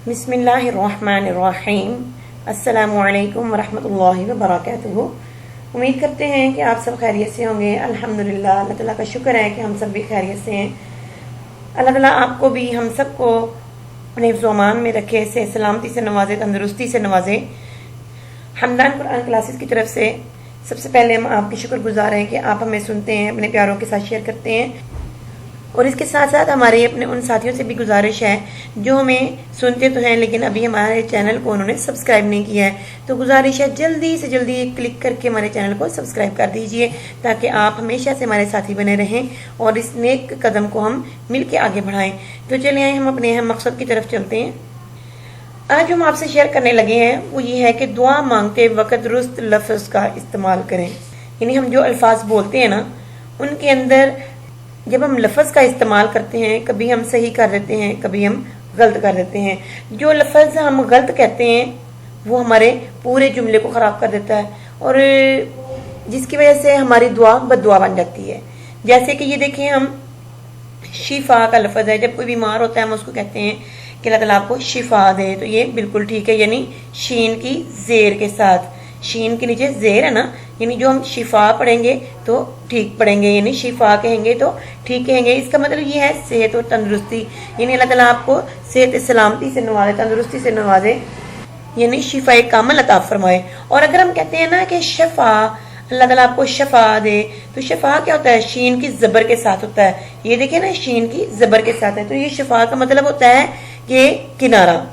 बिस्मिल्लाहिर्रहमानिर्रहीम। अस्सलामु अलैकुम वरहमतुल्लाहि वबरकातुहू। उम्मीद करते हैं कि आप सब खैरियत से होंगे। अल्हम्दुलिल्लाह, अल्लाह ताला का शुक्र है कि हम सब भी खैरियत से हैं। अल्लाह ताला आपको भी हम सबको अपने हिफ्ज़-ओ-अमान में रखे, से सलामती से नवाजे, तंदुरुस्ती से नवाजे। हमदान कुरान क्लासेस की तरफ से सबसे पहले हम आपके शुक्रगुजार हैं कि आप हमें सुनते हैं, अपने प्यारों के साथ शेयर करते हैं। और इसके साथ साथ हमारे अपने उन साथियों से भी गुजारिश है जो हमें सुनते तो हैं लेकिन अभी हमारे चैनल को उन्होंने सब्सक्राइब नहीं किया है, तो गुजारिश है जल्दी से जल्दी क्लिक करके हमारे चैनल को सब्सक्राइब कर दीजिए ताकि आप हमेशा से हमारे साथी बने रहें और इस नेक कदम को हम मिल के आगे बढ़ाएं। तो चलिए आए हम अपने अहम मकसद की तरफ चलते हैं। आज हम आपसे शेयर करने लगे हैं वो ये है कि दुआ मांगते वक्त दुरुस्त लफ्ज़ का इस्तेमाल करें। यानी हम जो अल्फाज बोलते हैं ना, उनके अंदर जब हम लफ्ज़ का इस्तेमाल करते हैं, कभी हम सही कर देते हैं, कभी हम गलत कर देते हैं। जो लफ्ज़ हम गलत कहते हैं वो हमारे पूरे जुमले को ख़राब कर देता है और जिसकी वजह से हमारी दुआ बद्दुआ बन जाती है। जैसे कि ये देखें, हम शिफा का लफ्ज़ है, जब कोई बीमार होता है हम उसको कहते हैं कि अल्लाह ताला आपको शिफा दे, तो ये बिल्कुल ठीक है। यानी शीन की ज़ेर के साथ, शीन के नीचे ज़ेर है ना, यानी जो हम शिफा पढ़ेंगे तो ठीक पढ़ेंगे, यानी शिफा कहेंगे तो ठीक कहेंगे। इसका मतलब ये है सेहत और तंदुरुस्ती, यानी अल्लाह ताला आपको सेहत सलामती से नवाजे, तंदुरुस्ती से नवाजे, यानी शिफा कामिल अता फरमाए। और अगर हम कहते हैं ना कि शफा, अल्लाह ताला आपको शफा दे, तो शफा क्या होता है? शीन की ज़बर के साथ होता है। ये देखिए ना, शीन की ज़बर के साथ है, तो ये शफा का मतलब होता है कि किनारा,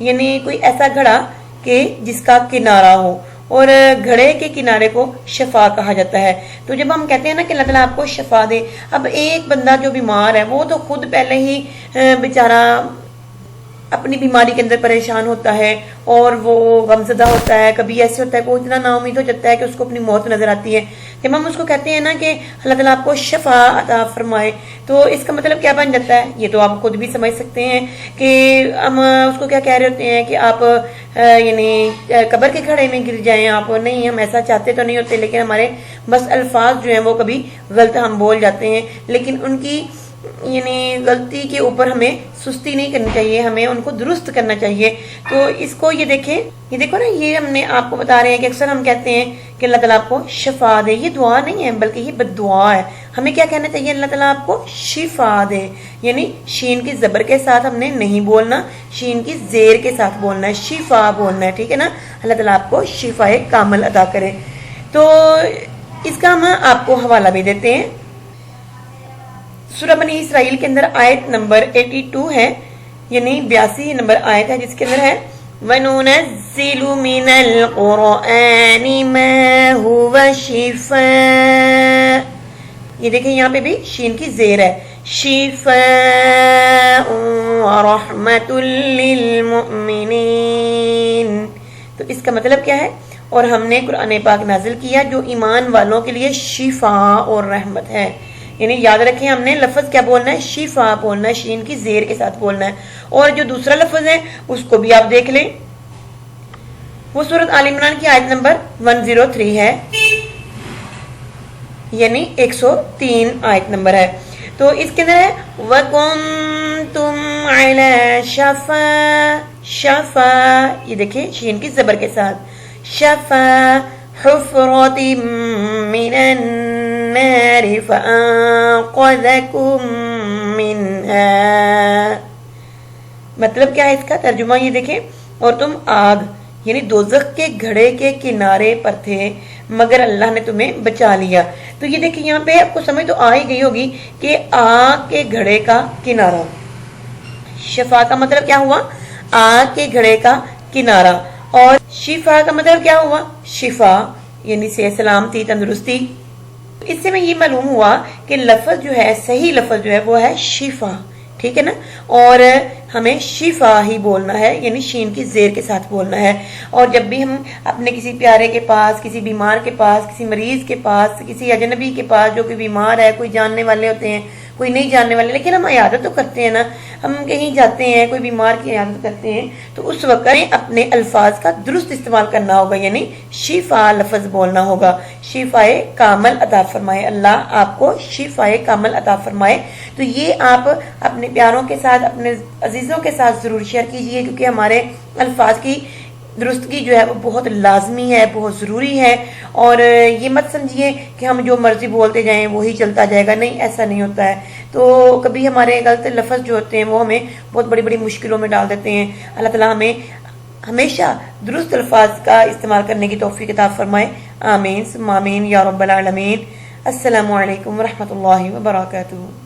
यानी कोई ऐसा घड़ा कि जिसका किनारा हो, और घड़े के किनारे को शफा कहा जाता है। तो जब हम कहते हैं ना कि अल्लाह ताला आपको शफा दे, अब एक बंदा जो बीमार है वो तो खुद पहले ही बेचारा अपनी बीमारी के अंदर परेशान होता है और वो गमज़दा होता है। कभी ऐसे होता है कि वो इतना नाउमीद हो जाता है कि उसको अपनी मौत नजर आती है। जब हम उसको कहते हैं ना कि अल्लाह ताला आपको शफा अता फरमाए, तो इसका मतलब क्या बन जाता है? ये तो आप खुद भी समझ सकते हैं कि हम उसको क्या कह रहे होते हैं कि आप यानी कब्र के खड़े में गिर जाएं। आप नहीं, हम ऐसा चाहते तो नहीं होते, लेकिन हमारे बस अल्फाज जो हैं वो कभी गलत हम बोल जाते हैं। लेकिन उनकी यानी गलती के ऊपर हमें सुस्ती नहीं करनी चाहिए, हमें उनको दुरुस्त करना चाहिए। तो इसको ये देखें, ये देखो ना, ये हमने आपको बता रहे हैं कि अक्सर हम कहते हैं कि अल्लाह ताला आपको शिफा दे। ये दुआ नहीं है बल्कि ये बद्दुआ है। हमें क्या कहना चाहिए? अल्लाह ताला आपको शिफा दे, यानी शीन की ज़बर के साथ हमने नहीं बोलना, शीन की ज़ेर के साथ बोलना है, शिफा बोलना है, ठीक है ना। अल्लाह ताला आपको शिफा कामिल अता करे। तो इसका हम आपको हवाला भी देते हैं। सूरह बनी इसराइल के अंदर आयत नंबर 82 है, यानी 82 नंबर आयत है, जिसके अंदर है वनुनज़्ज़िलु मिनल क़ुरआनि मा हुवा शिफ़ा। ये देखिए यहाँ पे भी शीन की ज़ेर है, शिफ़ा व रहमतुल लिल मुमिनीन। तो इसका मतलब क्या है? और हमने कुरान पाक नाजिल किया जो ईमान वालों के लिए शिफा और रहमत है। यानी याद रखें, हमने लफ्ज़ क्या बोलना है? शिफा बोलना है, शीन की ज़ेर के साथ बोलना है। और जो दूसरा लफ्ज़ है उसको भी आप देख लें, वो सूरत आल इमरान की आयत नंबर 103 है, यानी 103 आयत नंबर है। तो इसके अंदर है वकुंतुम अला शफा, शफा, ये देखिए शीन की ज़बर के साथ, शफा हुफ़रतिम मिनन नारि फ़अंक़ज़कुम मिन्हा। मतलब क्या है इसका तर्जुमा? ये देखें, और तुम आग यानी दोज़ख के घड़े के किनारे पर थे मगर अल्लाह ने तुम्हें बचा लिया। तो ये देखिए यहाँ पे आपको समझ तो आ ही गई होगी कि आग के घड़े का किनारा, शफा का मतलब क्या हुआ? आग के घड़े का किनारा। और शिफा का मतलब क्या हुआ? शिफा यानी सेहत, सलामती, तंदुरुस्ती। इससे में ये मालूम हुआ कि लफ्ज़ जो है, सही लफ्ज़ जो है वो है शिफा, ठीक है ना। और हमें शिफा ही बोलना है, यानी शीन की ज़ेर के साथ बोलना है। और जब भी हम अपने किसी प्यारे के पास, किसी बीमार के पास, किसी मरीज के पास, किसी अजनबी के पास जो कि बीमार है, कोई जानने वाले होते हैं, کوئی نہیں جاننے والے، لیکن ہم عیادت تو کرتے ہیں نا، ہم کہیں جاتے ہیں کوئی بیمار کی عیادت کرتے ہیں تو اس وقت اپنے الفاظ کا درست استعمال کرنا ہوگا، یعنی شفا لفظ بولنا ہوگا، شفائے کامل عطا فرمائے، اللہ آپ کو شفائے کامل عطا فرمائے۔ تو یہ آپ اپنے پیاروں کے ساتھ، اپنے عزیزوں کے ساتھ ضرور شیئر کیجئے، کیونکہ ہمارے الفاظ کی درستگی جو ہے وہ بہت لازمی ہے، بہت ضروری ہے۔ اور یہ مت سمجھیے کہ ہم جو مرضی بولتے جائیں وہی چلتا جائے گا، نہیں، ایسا نہیں ہوتا ہے۔ تو کبھی ہمارے غلط لفظ جو ہوتے ہیں وہ ہمیں بہت بڑی بڑی مشکلوں میں ڈال دیتے ہیں۔ اللہ تعالیٰ ہمیں ہمیشہ درست الفاظ کا استعمال کرنے کی توفیق عطا فرمائے، آمین ثم آمین یا رب العالمین۔ السلام علیکم ورحمۃ اللہ وبرکاتہ۔